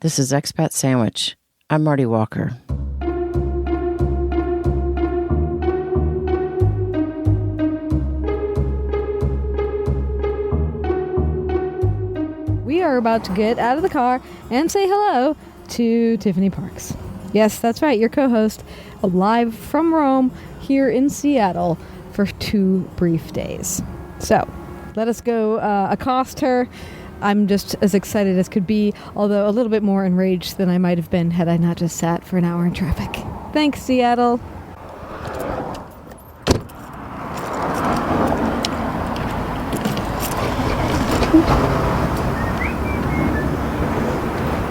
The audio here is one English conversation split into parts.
This is Expat Sandwich. I'm Marty Walker. We are about to get out of the car and say hello to Tiffany Parks. Yes, that's right, your co-host, live from Rome here in Seattle for 2 brief days. So, let us go accost her. I'm just as excited as could be, although a little bit more enraged than I might have been had I not just sat for an hour in traffic. Thanks, Seattle.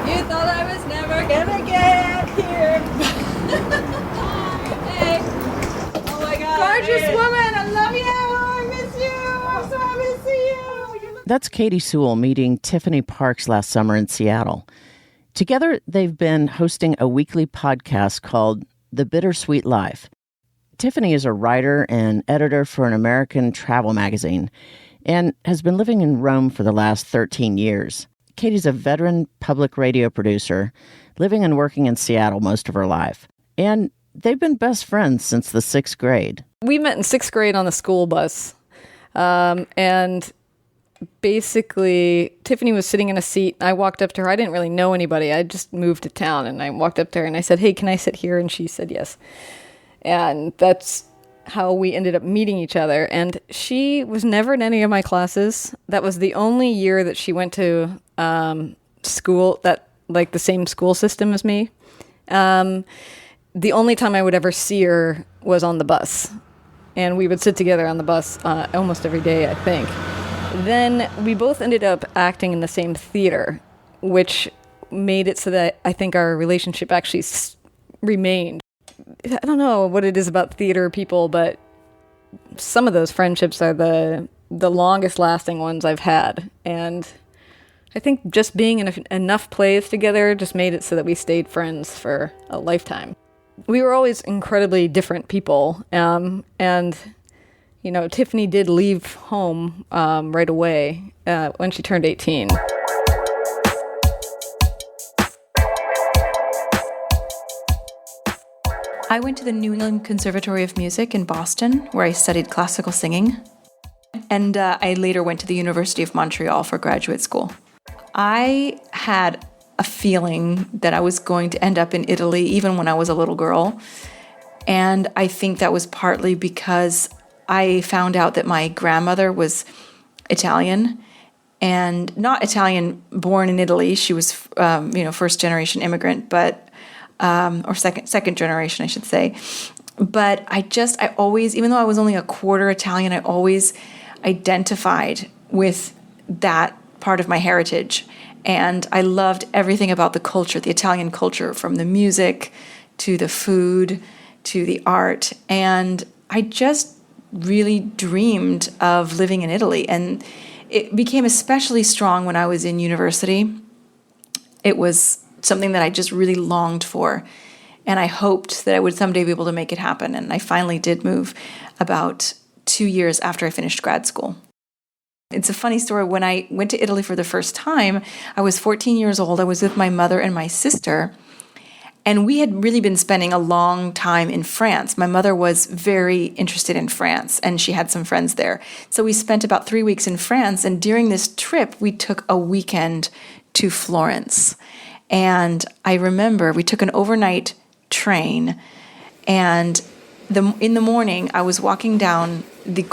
You thought I was never gonna get here. Hey. Oh my God. Gorgeous woman, I love you. I miss you. I'm so happy to see you. That's Katy Sewell meeting Tiffany Parks last summer in Seattle. Together, they've been hosting a weekly podcast called The Bittersweet Life. Tiffany is a writer and editor for an American travel magazine and has been living in Rome for the last 13 years. Katy's a veteran public radio producer, living and working in Seattle most of her life. And they've been best friends since the 6th grade. We met in 6th grade on the school bus. And basically, Tiffany was sitting in a seat. I walked up to her. I didn't really know anybody. I just moved to town, and I walked up to her, and I said, "Hey, can I sit here?" And she said yes. And that's how we ended up meeting each other. And she was never in any of my classes. That was the only year that she went to school, that like the same school system as me. The only time I would ever see her was on the bus. And we would sit together on the bus almost every day, I think. Then we both ended up acting in the same theater, which made it so that I think our relationship actually remained. I don't know what it is about theater people, but some of those friendships are the longest lasting ones I've had. And I think just being in enough plays together just made it so that we stayed friends for a lifetime. We were always incredibly different people. And, you know, Tiffany did leave home right away when she turned 18. I went to the New England Conservatory of Music in Boston, where I studied classical singing. And I later went to the University of Montreal for graduate school. I had a feeling that I was going to end up in Italy even when I was a little girl. And I think that was partly because I found out that my grandmother was Italian, and not Italian born in Italy. She was, first generation immigrant, but or second generation, I should say. But I always, even though I was only a quarter Italian, I always identified with that part of my heritage. And I loved everything about the culture, the Italian culture, from the music to the food to the art. And I just really dreamed of living in Italy. And it became especially strong when I was in university. It was something that I just really longed for. And I hoped that I would someday be able to make it happen. And I finally did move about 2 years after I finished grad school. It's a funny story. When I went to Italy for the first time, I was 14 years old. I was with my mother and my sister. And we had really been spending a long time in France. My mother was very interested in France, and she had some friends there. So we spent about 3 weeks in France. And during this trip, we took a weekend to Florence. And I remember we took an overnight train, and in the morning, I was walking down the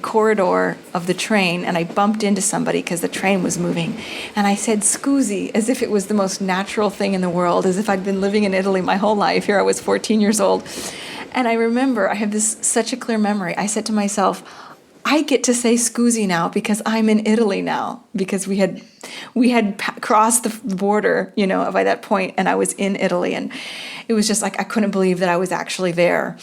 corridor of the train, and I bumped into somebody because the train was moving. And I said, "Scusi," as if it was the most natural thing in the world, as if I'd been living in Italy my whole life. Here I was 14 years old. And I remember, I have such a clear memory. I said to myself, I get to say "scusi" now because I'm in Italy now, because we had crossed the border, by that point, and I was in Italy. And it was just like I couldn't believe that I was actually there.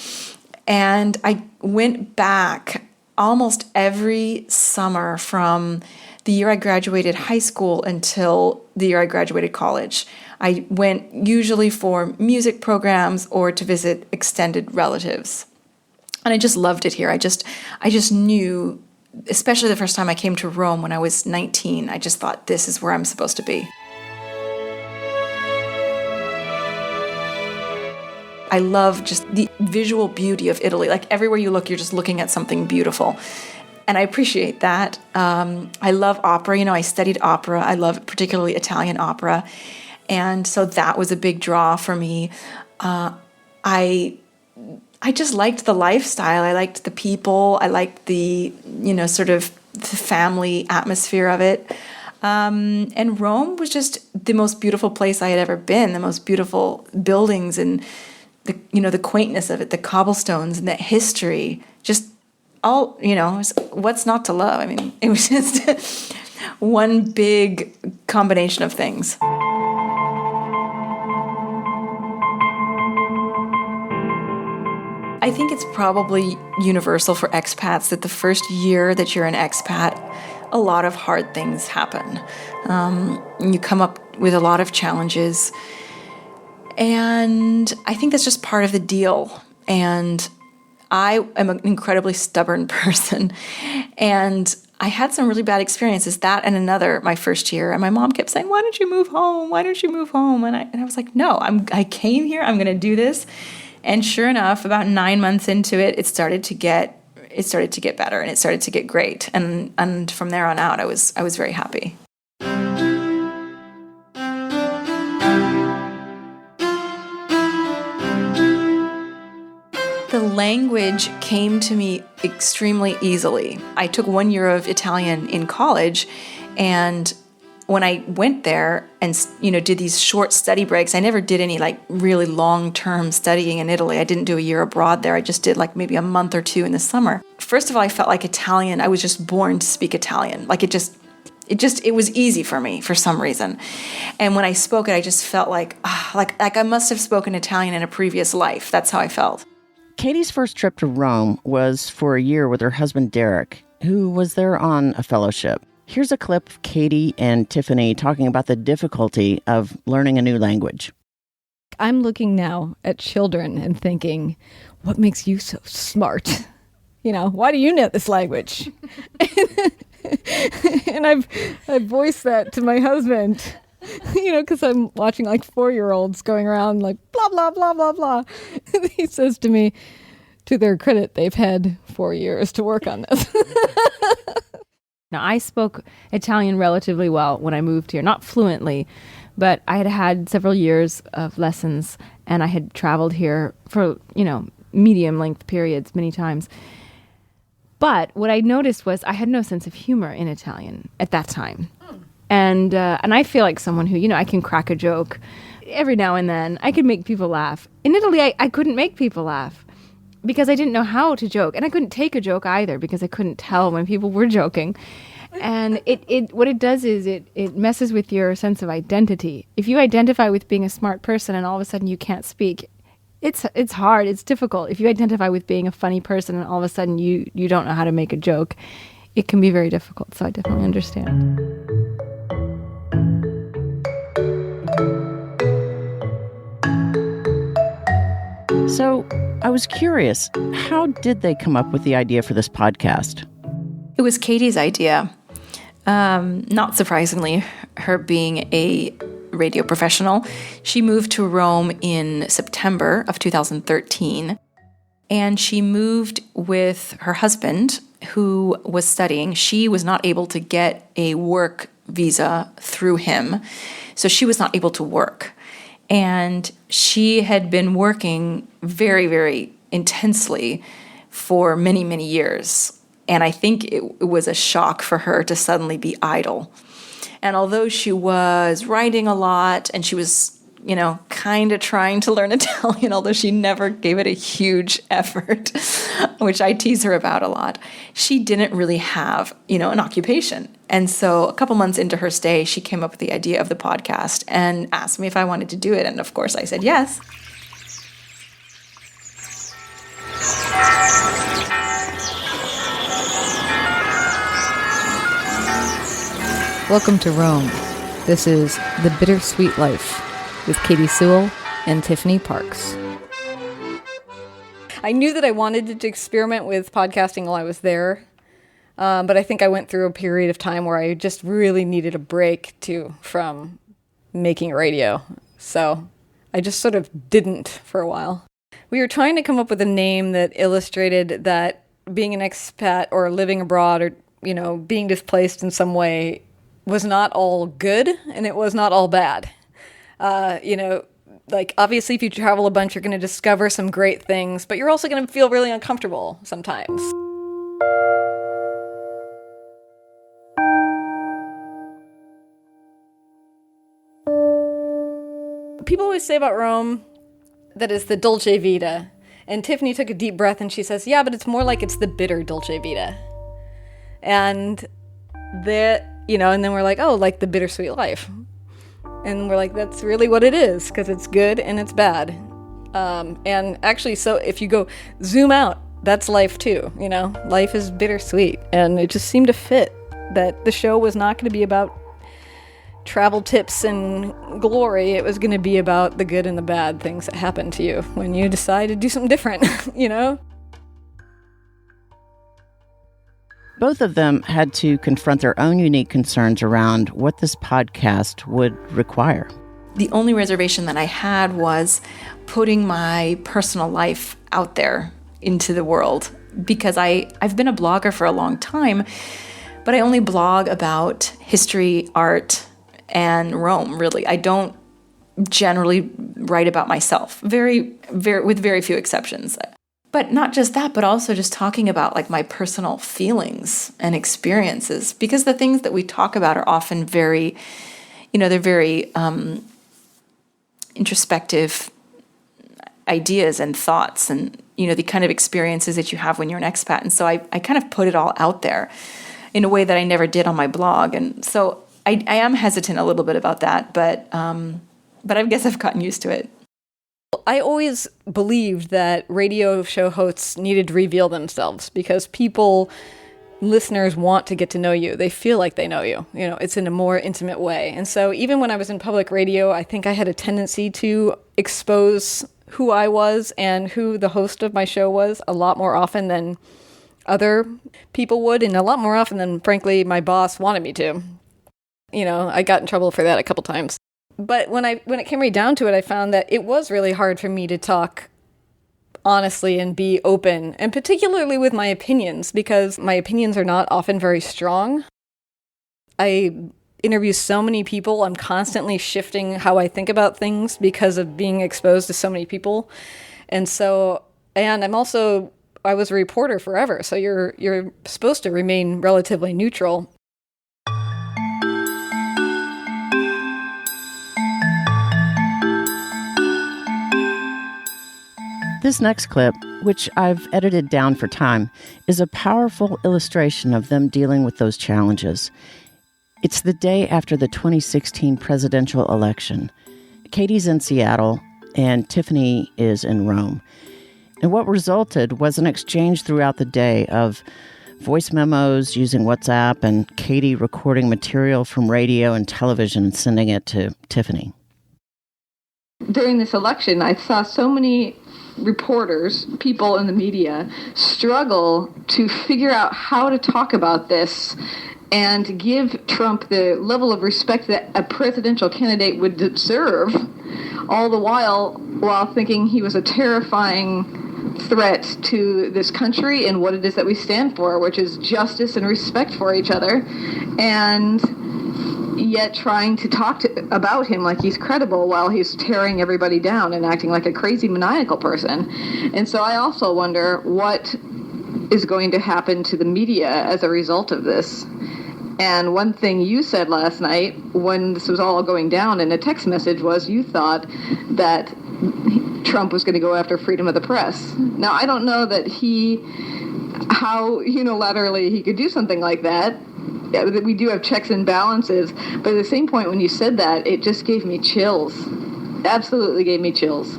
And I went back almost every summer from the year I graduated high school until the year I graduated college. I went usually for music programs or to visit extended relatives. And I just loved it here. I just knew, especially the first time I came to Rome when I was 19, I just thought, this is where I'm supposed to be. I love just the visual beauty of Italy. Like everywhere you look, you're just looking at something beautiful. And I appreciate that. I love opera. I studied opera. I love particularly Italian opera. And so that was a big draw for me. I just liked the lifestyle. I liked the people. I liked the, sort of the family atmosphere of it. And Rome was just the most beautiful place I had ever been, the most beautiful buildings and the quaintness of it, the cobblestones and the history, just all, what's not to love? I mean, it was just one big combination of things. I think it's probably universal for expats that the first year that you're an expat, a lot of hard things happen. You come up with a lot of challenges. And I think that's just part of the deal. And I am an incredibly stubborn person. And I had some really bad experiences, that and another, my first year. And my mom kept saying, why don't you move home? Why don't you move home? And I was like, no, I came here. I'm going to do this. And sure enough, about 9 months into it, it started to get better and it started to get great. And from there on out, I was very happy. The language came to me extremely easily. I took 1 year of Italian in college, and when I went there and did these short study breaks, I never did any really long-term studying in Italy. I didn't do a year abroad there. I just did maybe a month or two in the summer. First of all, I felt like Italian. I was just born to speak Italian. It was easy for me for some reason. And when I spoke it, I just felt like I must have spoken Italian in a previous life. That's how I felt. Katy's first trip to Rome was for a year with her husband, Derek, who was there on a fellowship. Here's a clip of Katy and Tiffany talking about the difficulty of learning a new language. I'm looking now at children and thinking, what makes you so smart? Why do you know this language? And I've voiced that to my husband, because I'm watching 4-year-olds going around blah, blah, blah, blah, blah. And he says to me, to their credit, they've had 4 years to work on this. Now, I spoke Italian relatively well when I moved here, not fluently, but I had had several years of lessons, and I had traveled here for, medium length periods many times. But what I noticed was I had no sense of humor in Italian at that time. And I feel like someone who, I can crack a joke every now and then. I could make people laugh. In Italy, I couldn't make people laugh because I didn't know how to joke. And I couldn't take a joke either because I couldn't tell when people were joking. And what it does is it messes with your sense of identity. If you identify with being a smart person and all of a sudden you can't speak, it's hard, it's difficult. If you identify with being a funny person and all of a sudden you don't know how to make a joke, it can be very difficult. So I definitely understand. So I was curious, how did they come up with the idea for this podcast? It was Katy's idea. Not surprisingly, her being a radio professional, she moved to Rome in September of 2013. And she moved with her husband, who was studying. She was not able to get a work visa through him, so she was not able to work. And she had been working very, very intensely for many, many years. And I think it was a shock for her to suddenly be idle. And although she was writing a lot and she was, kind of trying to learn Italian, although she never gave it a huge effort, which I tease her about a lot, she didn't really have, an occupation. And so a couple months into her stay, she came up with the idea of the podcast and asked me if I wanted to do it. And of course I said yes. Welcome to Rome. This is The Bittersweet Life with Katy Sewell and Tiffany Parks. I knew that I wanted to experiment with podcasting while I was there, but I think I went through a period of time where I just really needed a break from making radio. So I just sort of didn't for a while. We were trying to come up with a name that illustrated that being an expat or living abroad or, being displaced in some way was not all good and it was not all bad. Obviously if you travel a bunch, you're going to discover some great things, but you're also going to feel really uncomfortable sometimes. People always say about Rome that it's the dolce vita. And Tiffany took a deep breath and she says, yeah, but it's more like it's the bitter dolce vita. And and then we're like, oh, like the bittersweet life. And we're like, that's really what it is, because it's good and it's bad. And actually, so if you go zoom out, that's life too, Life is bittersweet. And it just seemed to fit that the show was not going to be about travel tips and glory. It was going to be about the good and the bad things that happen to you when you decide to do something different, Both of them had to confront their own unique concerns around what this podcast would require. The only reservation that I had was putting my personal life out there into the world, because I've been a blogger for a long time, but I only blog about history, art, and Rome, really. I don't generally write about myself, with very few exceptions. But not just that, but also just talking about like my personal feelings and experiences, because the things that we talk about are often very, they're very introspective ideas and thoughts and, the kind of experiences that you have when you're an expat. And so I kind of put it all out there in a way that I never did on my blog. And so I am hesitant a little bit about that, but I guess I've gotten used to it. I always believed that radio show hosts needed to reveal themselves because listeners want to get to know you. They feel like they know you. It's in a more intimate way. And so even when I was in public radio, I think I had a tendency to expose who I was and who the host of my show was a lot more often than other people would, and a lot more often than, frankly, my boss wanted me to. I got in trouble for that a couple times. But when it came right down to it, I found that it was really hard for me to talk honestly and be open, and particularly with my opinions, because my opinions are not often very strong. I interview so many people, I'm constantly shifting how I think about things because of being exposed to so many people. And I was a reporter forever, so you're supposed to remain relatively neutral. This next clip, which I've edited down for time, is a powerful illustration of them dealing with those challenges. It's the day after the 2016 presidential election. Katy's in Seattle, and Tiffany is in Rome. And what resulted was an exchange throughout the day of voice memos using WhatsApp and Katy recording material from radio and television and sending it to Tiffany. During this election, I saw so many reporters, people in the media, struggle to figure out how to talk about this and give Trump the level of respect that a presidential candidate would deserve, all the while thinking he was a terrifying threat to this country and what it is that we stand for, which is justice and respect for each other, and yet trying to talk about him like he's credible while he's tearing everybody down and acting like a crazy maniacal person. And so I also wonder what is going to happen to the media as a result of this. And one thing you said last night when this was all going down in a text message was you thought that Trump was going to go after freedom of the press. Now, I don't know how unilaterally he could do something like that. We do have checks and balances, but at the same point when you said that, it just gave me chills. Absolutely gave me chills.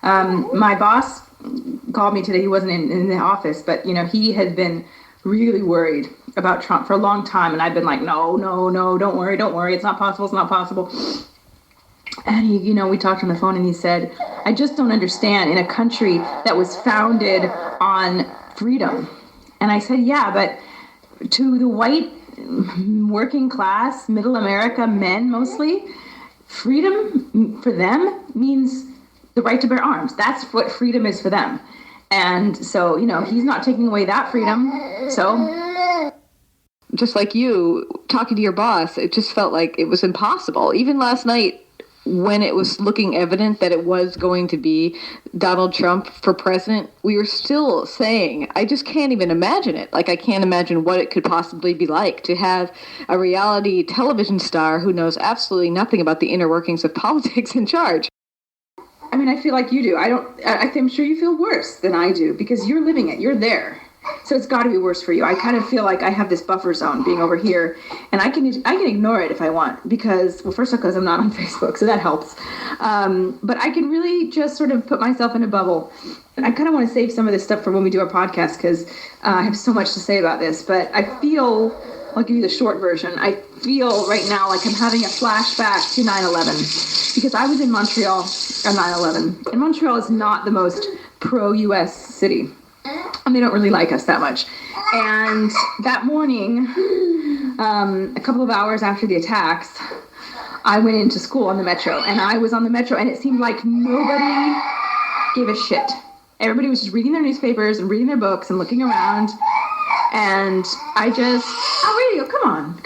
My boss called me today. He wasn't in the office, but he had been really worried about Trump for a long time, and I've been like, no, don't worry, it's not possible. And he, we talked on the phone, and he said, I just don't understand, in a country that was founded on freedom. And I said, yeah, but to the white, working class, middle America men mostly, freedom for them means the right to bear arms. That's what freedom is for them. And so, he's not taking away that freedom. So just like you, talking to your boss, it just felt like it was impossible. Even last night, when it was looking evident that it was going to be Donald Trump for president, we were still saying, I just can't even imagine it. Like, I can't imagine what it could possibly be like to have a reality television star who knows absolutely nothing about the inner workings of politics in charge. I mean, I feel like you do. I'm sure you feel worse than I do because you're living it. You're there. So it's got to be worse for you. I kind of feel like I have this buffer zone being over here, and I can ignore it if I want because, well, first of all, because I'm not on Facebook, so that helps. But I can really just sort of put myself in a bubble. And I kind of want to save some of this stuff for when we do our podcast because I have so much to say about this. But I feel, I'll give you the short version. I feel right now like I'm having a flashback to 9/11 because I was in Montreal on 9/11, and Montreal is not the most pro-U.S. city. And they don't really like us that much. And that morning, a couple of hours after the attacks, I went into school on the metro. And I was on the metro, and it seemed like nobody gave a shit. Everybody was just reading their newspapers and reading their books and looking around. And radio, come on.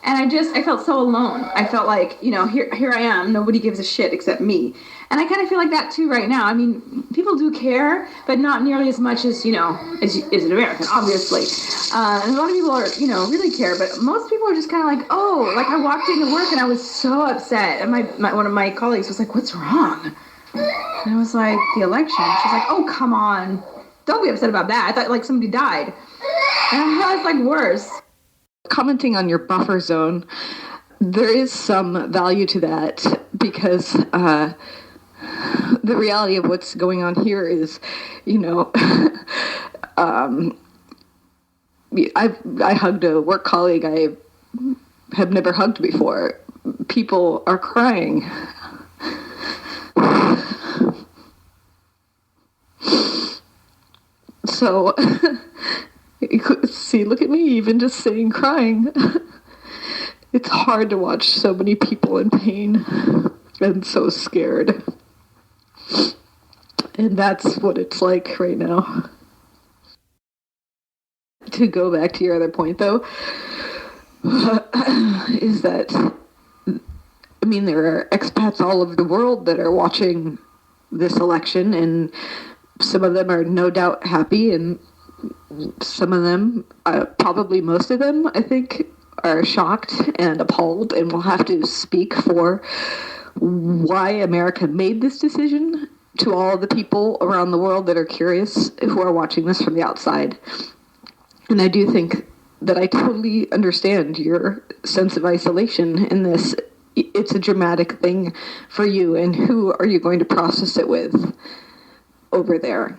And I felt so alone. I felt like, here I am. Nobody gives a shit except me. And I kind of feel like that too right now. I mean, people do care, but not nearly as much as, as an American, obviously. And a lot of people are, really care, but most people are just kind of like, oh, like I walked into work and I was so upset. And one of my colleagues was like, what's wrong? And I was like, the election. She's like, oh, come on. Don't be upset about that. I thought like somebody died. And I realized like worse. Commenting on your buffer zone, there is some value to that because the reality of what's going on here is, I hugged a work colleague I have never hugged before. People are crying. So, see, look at me, even just saying crying. It's hard to watch so many people in pain and so scared. And that's what it's like right now. To go back to your other point, though, is that, I mean, there are expats all over the world that are watching this election, and some of them are no doubt happy, and some of them, probably most of them, I think, are shocked and appalled and will have to speak for why America made this decision to all the people around the world that are curious who are watching this from the outside. And I do think that I totally understand your sense of isolation in this. It's a dramatic thing for you, and who are you going to process it with over there?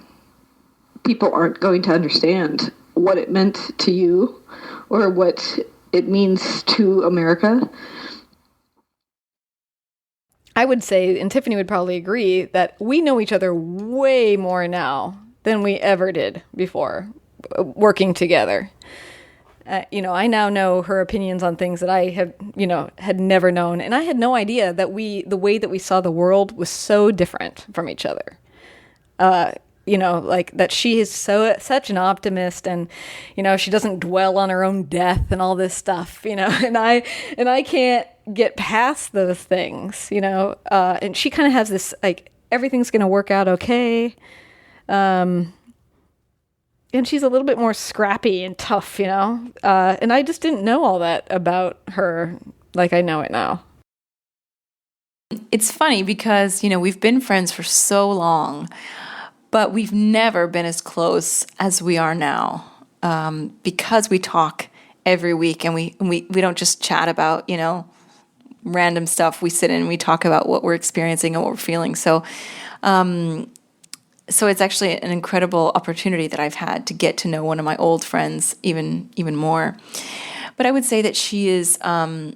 People aren't going to understand what it meant to you or what it means to America. I would say, and Tiffany would probably agree, that we know each other way more now than we ever did before working together. I now know her opinions on things that I have, had never known. And I had no idea that the way that we saw the world was so different from each other. Like that she is such an optimist, and, she doesn't dwell on her own death and all this stuff, and I can't get past those things, and she kind of has this, like, everything's going to work out okay. And she's a little bit more scrappy and tough, and I just didn't know all that about her like I know it now. It's funny because, we've been friends for so long, but we've never been as close as we are now, because we talk every week, and we don't just chat about, random stuff. We sit in and we talk about what we're experiencing and what we're feeling. So it's actually an incredible opportunity that I've had to get to know one of my old friends even more. But I would say that she's a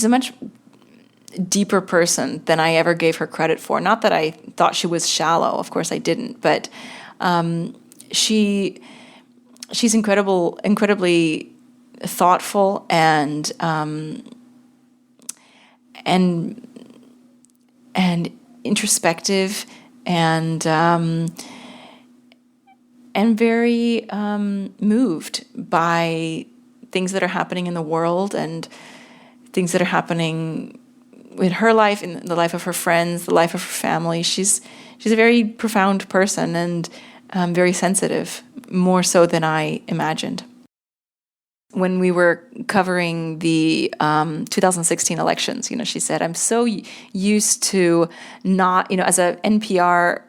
much deeper person than I ever gave her credit for. Not that I thought she was shallow. Of course I didn't. But she's incredibly thoughtful and introspective and very moved by things that are happening in the world and things that are happening in her life, in the life of her friends, the life of her family. She's a very profound person and very sensitive, more so than I imagined. When we were covering the 2016 elections, she said, I'm so used to not, as a NPR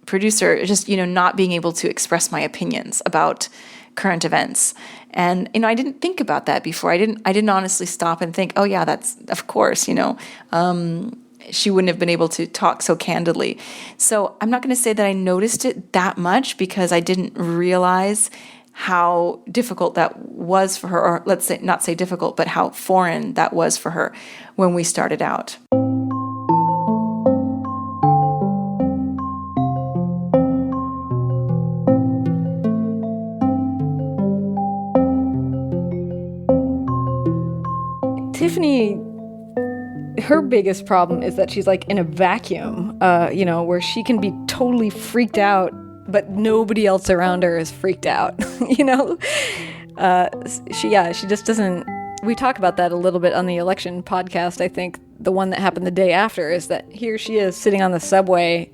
producer, just, not being able to express my opinions about current events. And, I didn't think about that before. I didn't honestly stop and think, oh yeah, that's, of course, she wouldn't have been able to talk so candidly. So I'm not going to say that I noticed it that much because I didn't realize how difficult that was for her, or let's say, not say difficult, but how foreign that was for her when we started out. Tiffany, her biggest problem is that she's like in a vacuum, where she can be totally freaked out, but nobody else around her is freaked out, She just doesn't. We talk about that a little bit on the election podcast. I think the one that happened the day after is that here she is sitting on the subway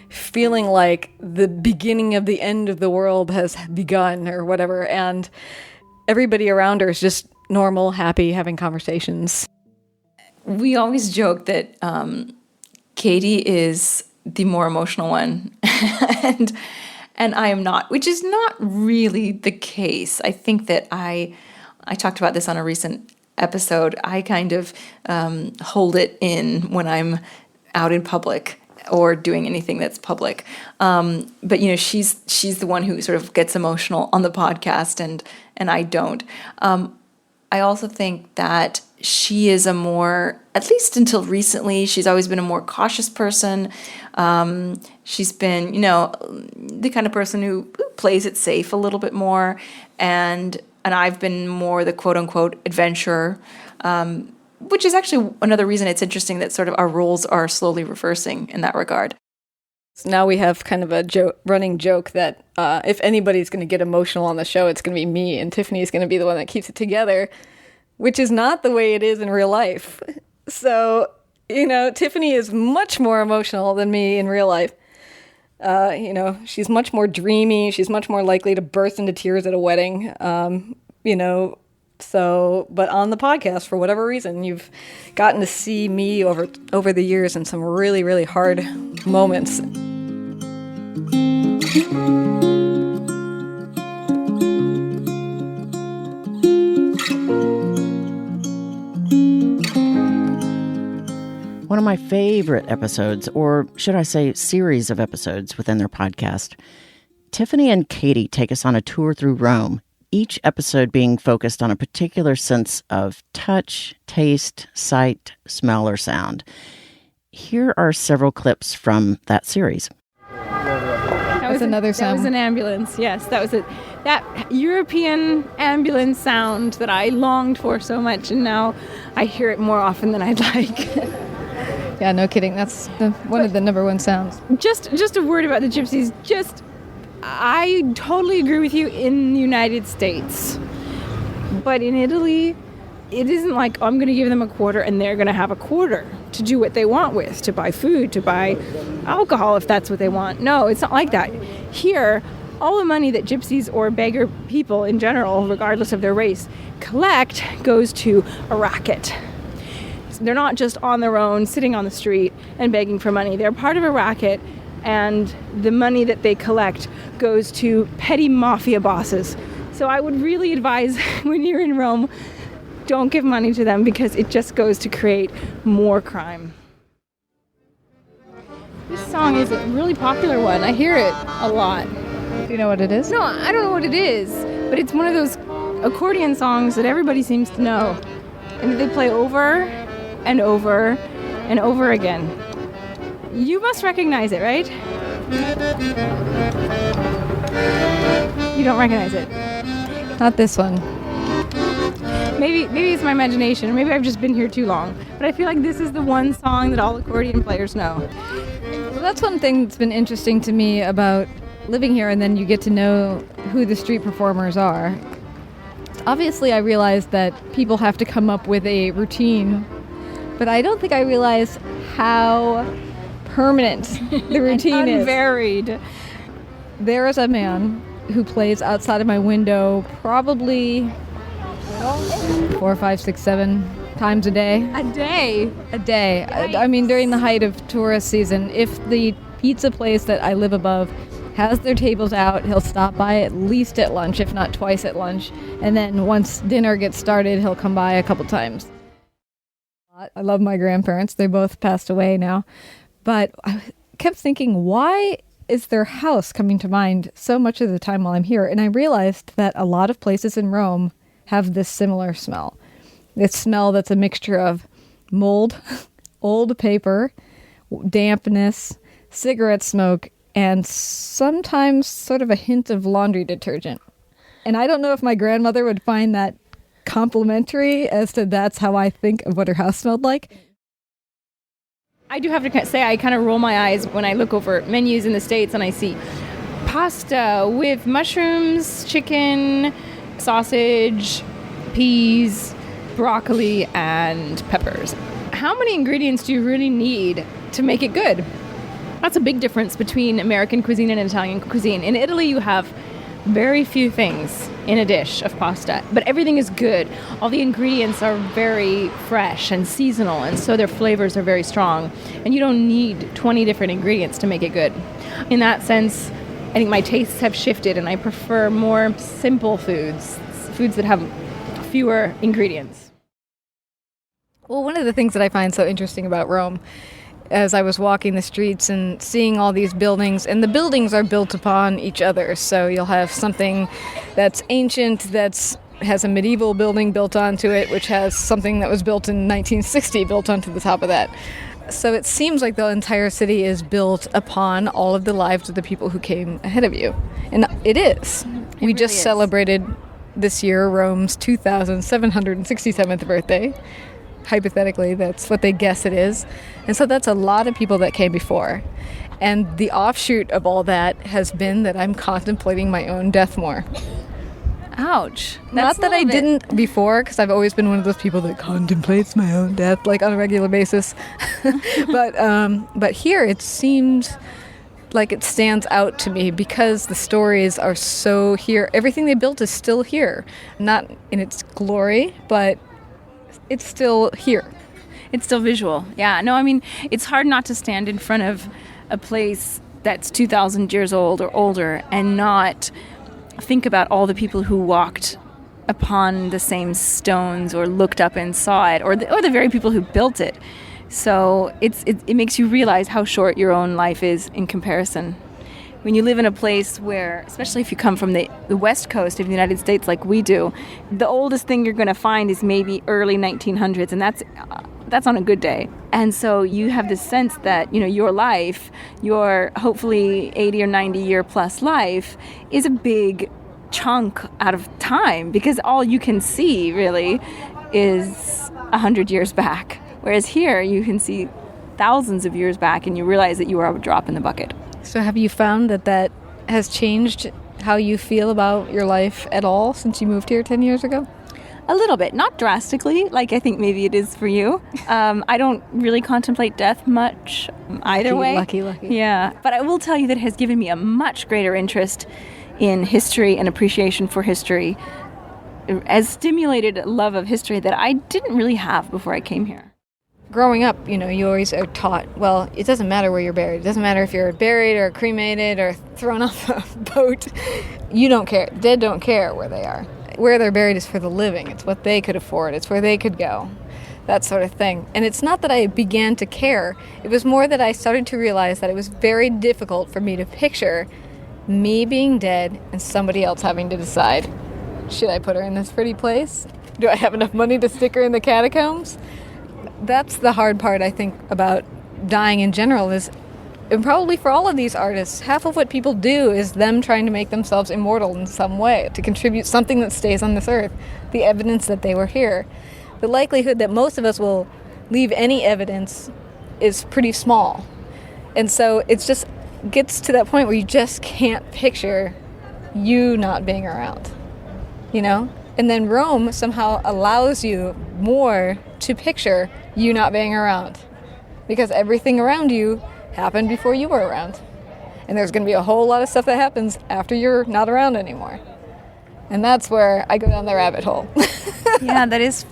feeling like the beginning of the end of the world has begun or whatever. And everybody around her is just normal, happy, having conversations. We always joke that Katy is the more emotional one, and I am not, which is not really the case. I think that I talked about this on a recent episode. I kind of hold it in when I'm out in public or doing anything that's public. But she's the one who sort of gets emotional on the podcast, and I don't. I also think that she is a more, at least until recently, she's always been a more cautious person. She's been, the kind of person who plays it safe a little bit more. And I've been more the quote unquote adventurer, which is actually another reason it's interesting that sort of our roles are slowly reversing in that regard. So now we have kind of a running joke that if anybody's going to get emotional on the show, it's going to be me, and Tiffany's going to be the one that keeps it together, which is not the way it is in real life. So, Tiffany is much more emotional than me in real life. She's much more dreamy. She's much more likely to burst into tears at a wedding. But on the podcast, for whatever reason, you've gotten to see me over the years in some really, really hard moments. One of my favorite episodes, or should I say series of episodes within their podcast, Tiffany and Katy take us on a tour through Rome, each episode being focused on a particular sense of touch, taste, sight, smell, or sound. Here are several clips from that series. That was another sound. That was an ambulance, yes. That was that European ambulance sound that I longed for so much, and now I hear it more often than I'd like. Yeah, no kidding. That's one of the number one sounds. Just a word about the gypsies. I totally agree with you in the United States. But in Italy, it isn't like, I'm going to give them a quarter and they're going to have a quarter to do what they want with, to buy food, to buy alcohol if that's what they want. No, it's not like that. Here, all the money that gypsies or beggar people in general, regardless of their race, collect goes to a racket. They're not just on their own, sitting on the street and begging for money. They're part of a racket, and the money that they collect goes to petty mafia bosses. So I would really advise, when you're in Rome, don't give money to them, because it just goes to create more crime. This song is a really popular one. I hear it a lot. Do you know what it is? No, I don't know what it is, but it's one of those accordion songs that everybody seems to know, and that they play over and over and over again. You must recognize it, right? You don't recognize it? Not this one. Maybe it's my imagination, or maybe I've just been here too long. But I feel like this is the one song that all accordion players know. Well, that's one thing that's been interesting to me about living here, and then you get to know who the street performers are. Obviously, I realized that people have to come up with a routine, but I don't think I realized how permanent the routine is. Varied. There is a man who plays outside of my window probably 4, 5, 6, 7 times a day. A day? A day. I mean, during the height of tourist season, if the pizza place that I live above has their tables out, he'll stop by at least at lunch, if not twice at lunch. And then once dinner gets started, he'll come by a couple times. I love my grandparents. They both passed away now. But I kept thinking, why is their house coming to mind so much of the time while I'm here? And I realized that a lot of places in Rome have this similar smell. This smell that's a mixture of mold, old paper, dampness, cigarette smoke, and sometimes sort of a hint of laundry detergent. And I don't know if my grandmother would find that complimentary as to that's how I think of what her house smelled like. I do have to say I kind of roll my eyes when I look over menus in the States and I see pasta with mushrooms, chicken, sausage, peas, broccoli, and peppers. How many ingredients do you really need to make it good? That's a big difference between American cuisine and Italian cuisine. In Italy, you have very few things in a dish of pasta, but everything is good. All the ingredients are very fresh and seasonal, and so their flavors are very strong. And you don't need 20 different ingredients to make it good. In that sense, I think my tastes have shifted, and I prefer more simple foods that have fewer ingredients. Well, one of the things that I find so interesting about Rome, as I was walking the streets and seeing all these buildings, and the buildings are built upon each other. So you'll have something that's ancient, has a medieval building built onto it, which has something that was built in 1960 built onto the top of that. So it seems like the entire city is built upon all of the lives of the people who came ahead of you. And it is. We just celebrated this year Rome's 2,767th birthday. Hypothetically, that's what they guess it is. And so that's a lot of people that came before. And the offshoot of all that has been that I'm contemplating my own death more. Ouch. Not that I didn't before, because I've always been one of those people that contemplates my own death, like on a regular basis. But here it seems like it stands out to me because the stories are so here. Everything they built is still here. Not in its glory, but it's still here. It's still visual. Yeah. No, I mean, it's hard not to stand in front of a place that's 2,000 years old or older and not think about all the people who walked upon the same stones or looked up and saw it, or the very people who built it. So it makes you realize how short your own life is in comparison. When you live in a place where, especially if you come from the west coast of the United States like we do, the oldest thing you're going to find is maybe early 1900s, and that's on a good day. And so you have this sense that, your life, your hopefully 80 or 90 year plus life, is a big chunk out of time, because all you can see really is 100 years back. Whereas here you can see thousands of years back and you realize that you are a drop in the bucket. So have you found that has changed how you feel about your life at all since you moved here 10 years ago? A little bit, not drastically, like I think maybe it is for you. I don't really contemplate death much either way. Lucky. Yeah, but I will tell you that it has given me a much greater interest in history and appreciation for history, as stimulated a love of history that I didn't really have before I came here. Growing up, you always are taught, well, it doesn't matter where you're buried. It doesn't matter if you're buried or cremated or thrown off a boat. You don't care. Dead don't care where they are. Where they're buried is for the living. It's what they could afford. It's where they could go. That sort of thing. And it's not that I began to care. It was more that I started to realize that it was very difficult for me to picture me being dead and somebody else having to decide, should I put her in this pretty place? Do I have enough money to stick her in the catacombs? That's the hard part, I think, about dying in general is, and probably for all of these artists, half of what people do is them trying to make themselves immortal in some way, to contribute something that stays on this earth, the evidence that they were here. The likelihood that most of us will leave any evidence is pretty small. And so it's just gets to that point where you just can't picture you not being around, you know? And then Rome somehow allows you more to picture you not being around, because everything around you happened before you were around. And there's going to be a whole lot of stuff that happens after you're not around anymore. And that's where I go down the rabbit hole. Yeah, that is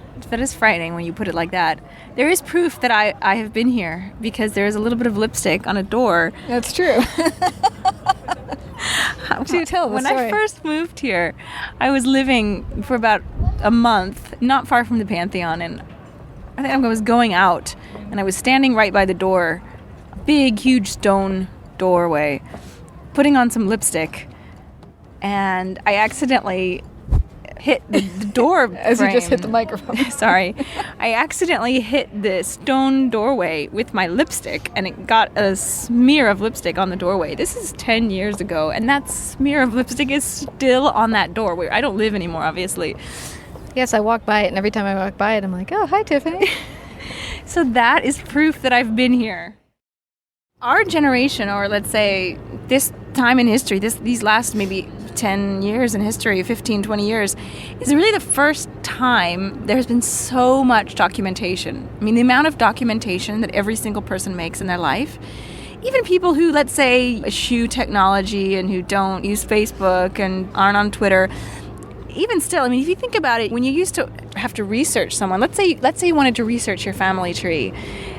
frightening when you put it like that. There is proof that I have been here, because there's a little bit of lipstick on a door. That's true. Do tell the When story. I first moved here, I was living for about a month, not far from the Pantheon, and I think I was going out, and I was standing right by the door, big, huge stone doorway, putting on some lipstick, and I accidentally hit the door As frame. you just hit the microphone. Sorry. I accidentally hit the stone doorway with my lipstick, and it got a smear of lipstick on the doorway. This is 10 years ago, and that smear of lipstick is still on that door. Where I don't live anymore, obviously. Yes, I walk by it, and every time I walk by it, I'm like, oh, hi, Tiffany. So that is proof that I've been here. Our generation, or let's say this time in history, these last maybe 10 years in history, 15, 20 years, is really the first time there's been so much documentation. I mean, the amount of documentation that every single person makes in their life, even people who, let's say, eschew technology and who don't use Facebook and aren't on Twitter, even still, I mean, if you think about it, when you used to have to research someone, let's say you wanted to research your family tree,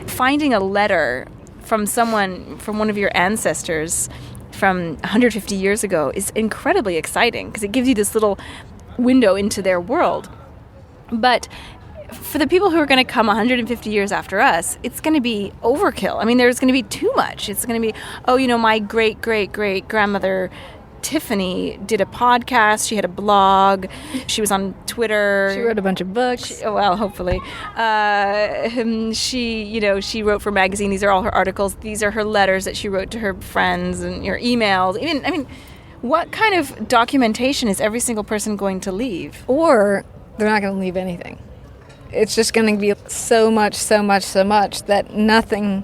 finding a letter from someone, from one of your ancestors from 150 years ago is incredibly exciting, because it gives you this little window into their world. But for the people who are going to come 150 years after us, it's going to be overkill. I mean, there's going to be too much. It's going to be, oh, you know, my great-great-great-grandmother Tiffany did a podcast. She had a blog. She was on Twitter. She wrote a bunch of books. Well, hopefully. She wrote for a magazine. These are all her articles. These are her letters that she wrote to her friends and her emails. What kind of documentation is every single person going to leave? Or they're not going to leave anything. It's just going to be so much that nothing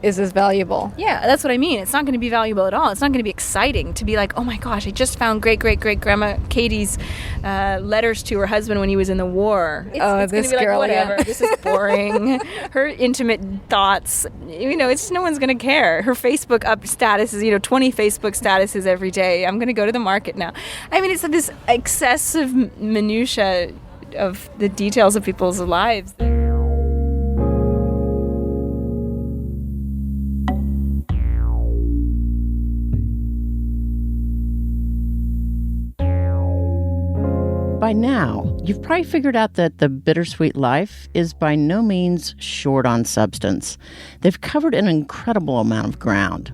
is as valuable. Yeah, that's what I mean. It's not going to be valuable at all. It's not going to be exciting to be like, oh my gosh, I just found great-great-great-grandma Katy's letters to her husband when he was in the war. It's this gonna be girl, like, whatever, yeah. This is boring. Her intimate thoughts, it's no one's going to care. Her Facebook up statuses, 20 Facebook statuses every day. I'm going to go to the market now. I mean, it's this excessive minutia of the details of people's lives. By now, you've probably figured out that the Bittersweet Life is by no means short on substance. They've covered an incredible amount of ground.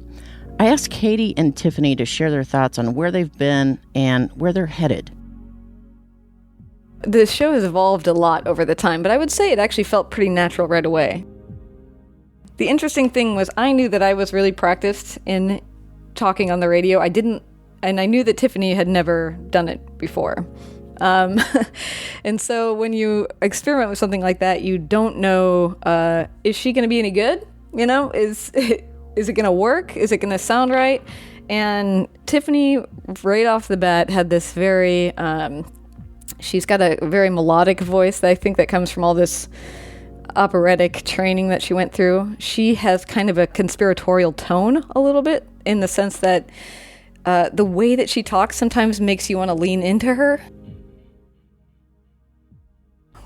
I asked Katy and Tiffany to share their thoughts on where they've been and where they're headed. The show has evolved a lot over the time, but I would say it actually felt pretty natural right away. The interesting thing was I knew that I was really practiced in talking on the radio. And I knew that Tiffany had never done it before. And so when you experiment with something like that, you don't know, is she going to be any good? Is it going to work? Is it going to sound right? And Tiffany, right off the bat, had this very, she's got a very melodic voice that I think that comes from all this operatic training that she went through. She has kind of a conspiratorial tone a little bit, in the sense that the way that she talks sometimes makes you want to lean into her.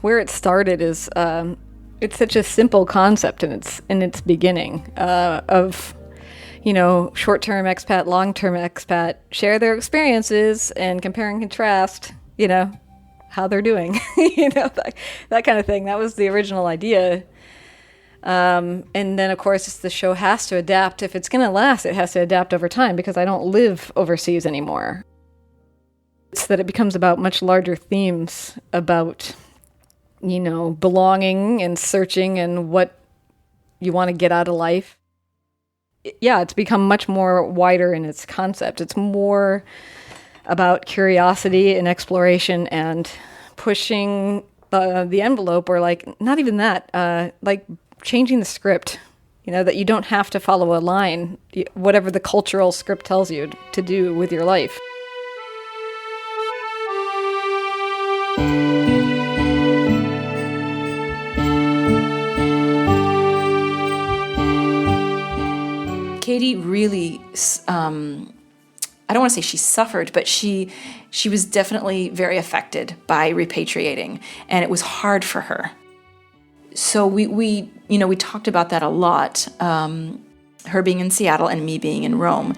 Where it started is it's such a simple concept in its beginning of short-term expat, long-term expat share their experiences and compare and contrast how they're doing, that kind of thing. That was the original idea. And then of course the show has to adapt. If it's going to last, it has to adapt over time, because I don't live overseas anymore. It's that it becomes about much larger themes about belonging and searching and what you want to get out of life. Yeah, it's become much more wider in its concept. It's more about curiosity and exploration and pushing the envelope, or not even that, changing the script, that you don't have to follow a line, whatever the cultural script tells you to do with your life. Katy really, I don't want to say she suffered, but she was definitely very affected by repatriating, and it was hard for her. So we talked about that a lot, her being in Seattle and me being in Rome.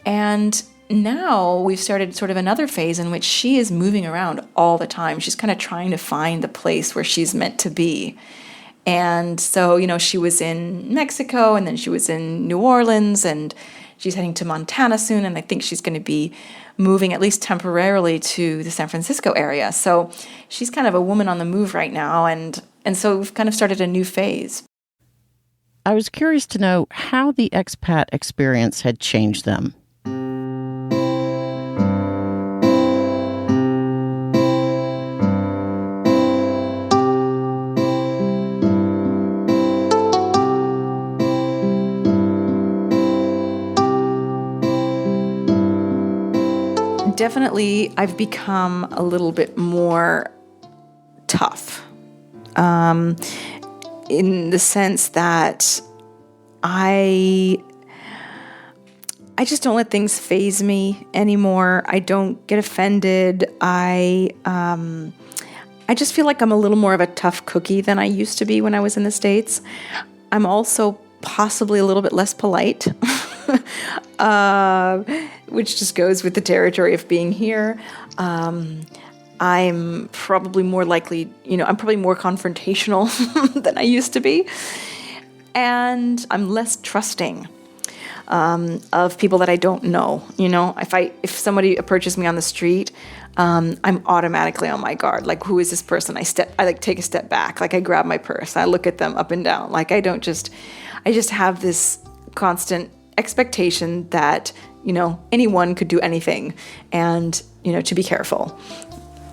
And now we've started sort of another phase in which she is moving around all the time. She's kind of trying to find the place where she's meant to be. And so, she was in Mexico, and then she was in New Orleans, and she's heading to Montana soon, and I think she's going to be moving, at least temporarily, to the San Francisco area. So she's kind of a woman on the move right now, and so we've kind of started a new phase. I was curious to know how the expat experience had changed them. Definitely, I've become a little bit more tough, in the sense that I just don't let things faze me anymore. I don't get offended. I just feel like I'm a little more of a tough cookie than I used to be when I was in the States. I'm also possibly a little bit less polite. Which just goes with the territory of being here. I'm probably more likely, I'm probably more confrontational than I used to be. And I'm less trusting of people that I don't know. If somebody approaches me on the street, I'm automatically on my guard. Like, who is this person? I take a step back. Like, I grab my purse. I look at them up and down. Like, I just have this constant expectation that, anyone could do anything, and, to be careful.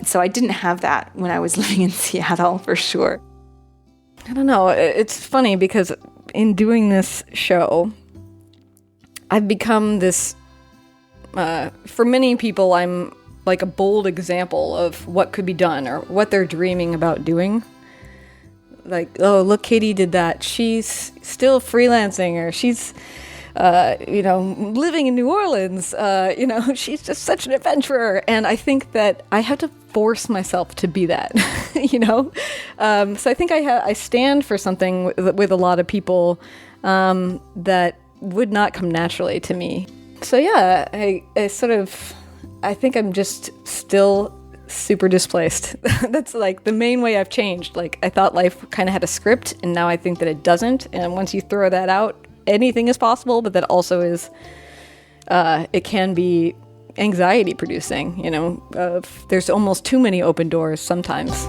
So I didn't have that when I was living in Seattle, for sure. I don't know. It's funny because in doing this show, I've become this, for many people, I'm like a bold example of what could be done or what they're dreaming about doing. Like, oh, look, Katy did that. She's still freelancing, or she's, living in New Orleans. She's just such an adventurer. And I think that I have to force myself to be that, So I think I stand for something with a lot of people that would not come naturally to me. So yeah, I think I'm just still super displaced. That's like the main way I've changed. Like, I thought life kind of had a script, and now I think that it doesn't. And once you throw that out, anything is possible, but that also is, it can be anxiety producing, there's almost too many open doors sometimes.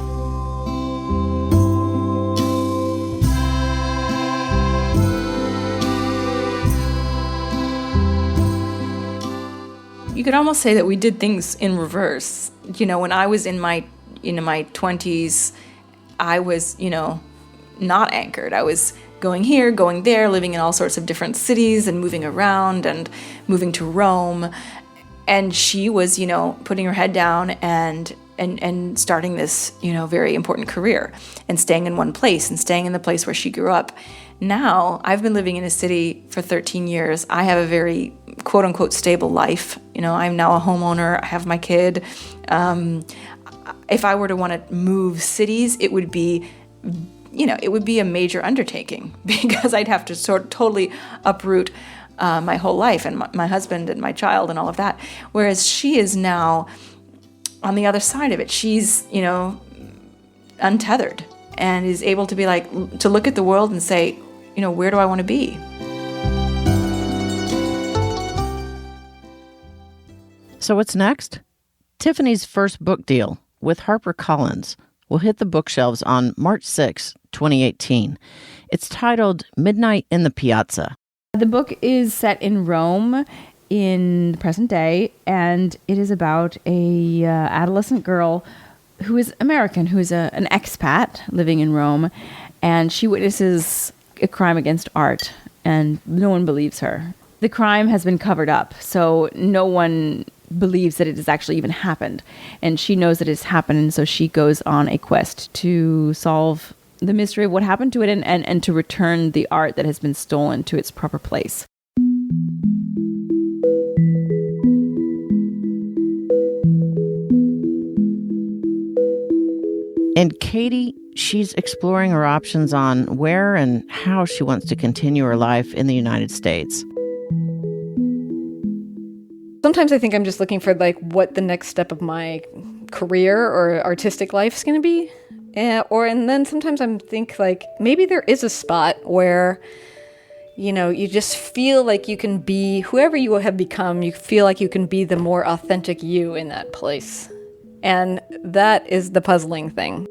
You could almost say that we did things in reverse. When I was in my 20s, I was, not anchored. I was going here, going there, living in all sorts of different cities and moving around and moving to Rome. And she was, putting her head down and starting this, very important career and staying in one place and staying in the place where she grew up. Now, I've been living in a city for 13 years. I have a very quote-unquote stable life. I'm now a homeowner. I have my kid. If I were to want to move cities, it would be a major undertaking because I'd have to totally uproot my whole life and my husband and my child and all of that. Whereas she is now on the other side of it. She's, untethered and is able to be to look at the world and say, where do I want to be? So what's next? Tiffany's first book deal with HarperCollins will hit the bookshelves on March 6, 2018. It's titled Midnight in the Piazza. The book is set in Rome in the present day, and it is about a adolescent girl who is American, who is an expat living in Rome, and she witnesses a crime against art, and no one believes her. The crime has been covered up, so no one believes that it has actually even happened. And she knows that it's happened, and so she goes on a quest to solve the mystery of what happened to it and to return the art that has been stolen to its proper place. And Katy, she's exploring her options on where and how she wants to continue her life in the United States. Sometimes I think I'm just looking for like what the next step of my career or artistic life is going to be. And then sometimes I'm think like maybe there is a spot where, you know, you just feel like you can be whoever you have become. You feel like you can be the more authentic you in that place. And that is the puzzling thing.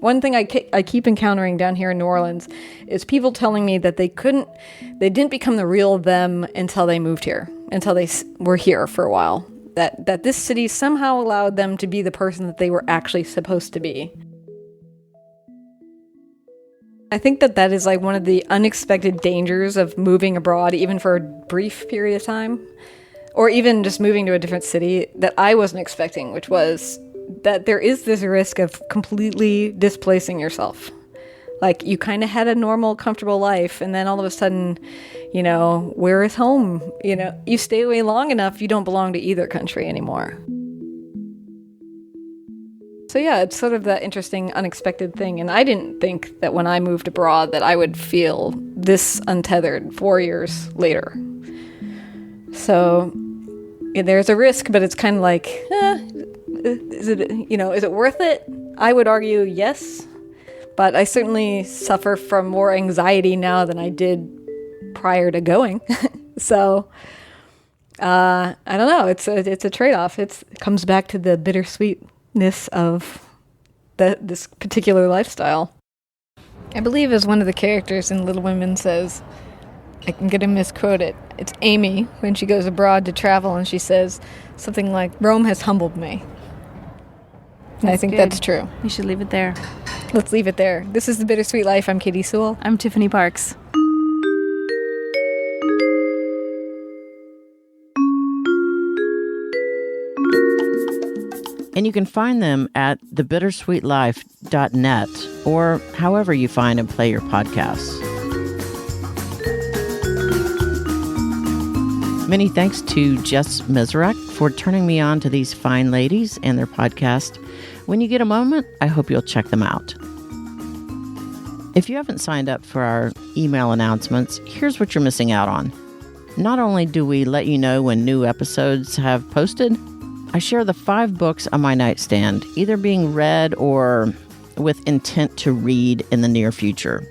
One thing I keep encountering down here in New Orleans is people telling me that they didn't become the real them until they moved here, until they were here for a while. That this city somehow allowed them to be the person that they were actually supposed to be. I think that is like one of the unexpected dangers of moving abroad, even for a brief period of time, or even just moving to a different city that I wasn't expecting, which was that there is this risk of completely displacing yourself. Like you kind of had a normal, comfortable life, and then all of a sudden, you know, where is home? You know, you stay away long enough, you don't belong to either country anymore. So yeah, it's sort of that interesting, unexpected thing. And I didn't think that when I moved abroad that I would feel this untethered 4 years later. So yeah, there's a risk, but it's kind of like, is it worth it? I would argue yes, but I certainly suffer from more anxiety now than I did prior to going. So I don't know. It's a trade-off. It comes back to the bittersweetness of this particular lifestyle. I believe as one of the characters in Little Women says, I'm going to misquote it. It's Amy when she goes abroad to travel and she says something like, Rome has humbled me. And I think that's true. We should leave it there. Let's leave it there. This is The Bittersweet Life. I'm Katy Sewell. I'm Tiffany Parks. And you can find them at thebittersweetlife.net or however you find and play your podcasts. Many thanks to Jess Mizrak for turning me on to these fine ladies and their podcast. When you get a moment, I hope you'll check them out. If you haven't signed up for our email announcements, here's what you're missing out on. Not only do we let you know when new episodes have posted, I share the 5 books on my nightstand, either being read or with intent to read in the near future.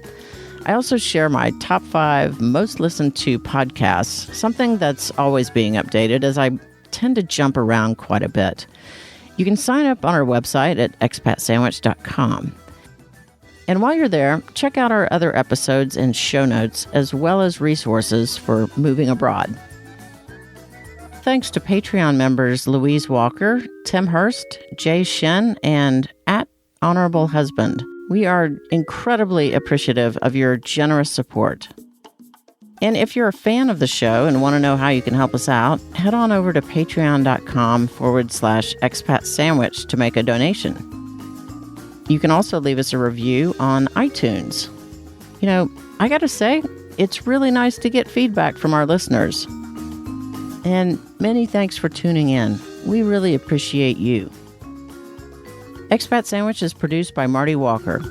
I also share my top 5 most listened to podcasts, something that's always being updated as I tend to jump around quite a bit. You can sign up on our website at expatsandwich.com. And while you're there, check out our other episodes and show notes, as well as resources for moving abroad. Thanks to Patreon members Louise Walker, Tim Hurst, Jay Shen, and @HonorableHusband. We are incredibly appreciative of your generous support. And if you're a fan of the show and want to know how you can help us out, head on over to patreon.com/expatsandwich to make a donation. You can also leave us a review on iTunes. You know, I got to say, it's really nice to get feedback from our listeners. And many thanks for tuning in. We really appreciate you. Expat Sandwich is produced by Marty Walker.